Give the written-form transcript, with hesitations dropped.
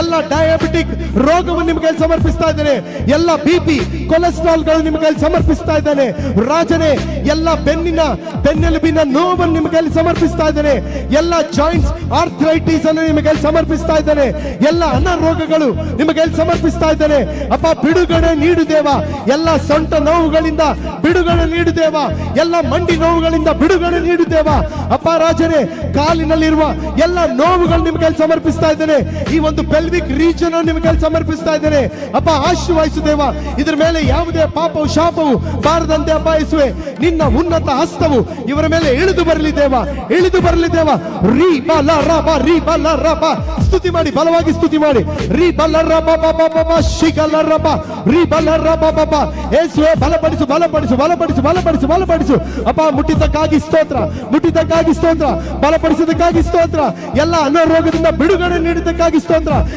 ಎಲ್ಲ ಡಯಾಬಿಟಿಕ್ ರೋಗವನ್ನು ನಿಮ್ಮ ಕೈಲಿ ಸಮರ್ಪಿಸ್ತಾ ಇದ್ದೇನೆ. ಎಲ್ಲ BP ಕೊಲೆಸ್ಟ್ರಾಲ್ ಗಳು ನಿಮ್ಮ ಕೈಲಿ ಸಮರ್ಪಿಸ್ತಾ ಇದ್ದೇನೆ. ರಾಜನೇ, ಎಲ್ಲ ಬೆನ್ನೆಲುಬಿನ ನೋವನ್ನು ನಿಮ್ಮ ಕೈಲಿ ಸಮರ್ಪಿಸ್ತಾ ಇದ್ದೇನೆ. ಎಲ್ಲ ಜಾಯಿಂಟ್ಸ್ ಆರ್ಥರೈಟಿಸ್ ಅನ್ನು ನಿಮ್ಮ ಕೈಲಿ ಸಮರ್ಪಿಸ್ತಾ ಇದ್ದೇನೆ. ಎಲ್ಲ ಅನಾರೋಗ್ಯಗಳು ನಿಮ್ಮ ಕೈಲಿ ಸಮರ್ಪಿಸ್ತಾ ಇದ್ದೇನೆ. ಅಪ್ಪ, ಬಿಡುಗಡೆ ನೀಡು ದೇವ. ಎಲ್ಲ ಸೊಂಟ ನೋವುಗಳಿಂದ ಬಿಡುಗಡೆ ನೀಡು ದೇವ. ಎಲ್ಲ ಮಂಡಿ ನೋವುಗಳಿಂದ ಬಿಡುಗಡೆ ನೀಡು ದೇವ. ಅಪ್ಪ ರಾಜನೇ, ಕಾಲಿನಲ್ಲಿರುವ ಎಲ್ಲ ನೋವುಗಳು ನಿಮ್ಮ ಕೈಲಿ ಸಮರ್ಪಿಸ್ತಾ ಇದ್ದೇನೆ. ಈ ಒಂದು ಪೆಲ್ವಿಕ್ ರೀಜನ್ ಅನ್ನು ನಿಮ್ಮ ಕೈಲಿ ಸಮರ್ಪಿಸ್ತಾ ಇದ್ದೇನೆ. ಅಪ್ಪ, ಆಶೀರ್ವದಿಸು ದೇವ. ಇದ್ರ ಮೇಲೆ ಯಾವುದೇ ಪಾಪವು ಶಾಪವು ಬಾರದಂತೆ ಅಪ್ಪ ಯೇಸುವೆ, ನಿನ್ನ ಉನ್ನತ ಹಸ್ತವು ಇವರ ಮೇಲೆ ಇಳಿದು ಬರಲಿ ದೇವ, ಇಳಿದು ಬರಲಿ ದೇವ. ರೀ ಬಲ ರಬ, ರೀ ಬಲ ರಬ. ಸ್ತುತಿ ಮಾಡಿ, ಬಲವಾಗಿ ಸ್ತುತಿ ಮಾಡಿ. ರೀ ಬಲ ರಬ ಬಬ ಬಬ ಶಿಗಲ ರಬ, ರೀ ಬಲ ರಬ ಬಬ. ಯೇಸುವೆ, ಬಲಪಡಿಸು, ಬಲಪಡಿಸು, ಬಲಪಡಿಸು, ಬಲಪಡಿಸು, ಬಲಪಡಿಸು. ಅಪ್ಪ, ಮುಟ್ಟಿದ್ದಕ್ಕಾಗಿ ಸ್ತೋತ್ರ, ಮುಟ್ಟಿದ್ದಕ್ಕಾಗಿ ಸ್ತೋತ್ರ, ಬಲಪಡಿಸಿದ್ದಕ್ಕಾಗಿ ಸ್ತೋತ್ರ. ಎಲ್ಲ ಅನಾರೋಗ್ಯದಿಂದ ಬಿಡುಗಡೆ ನೀಡಿದ್ದಕ್ಕಾಗಿ ಸ್ತೋತ್ರ.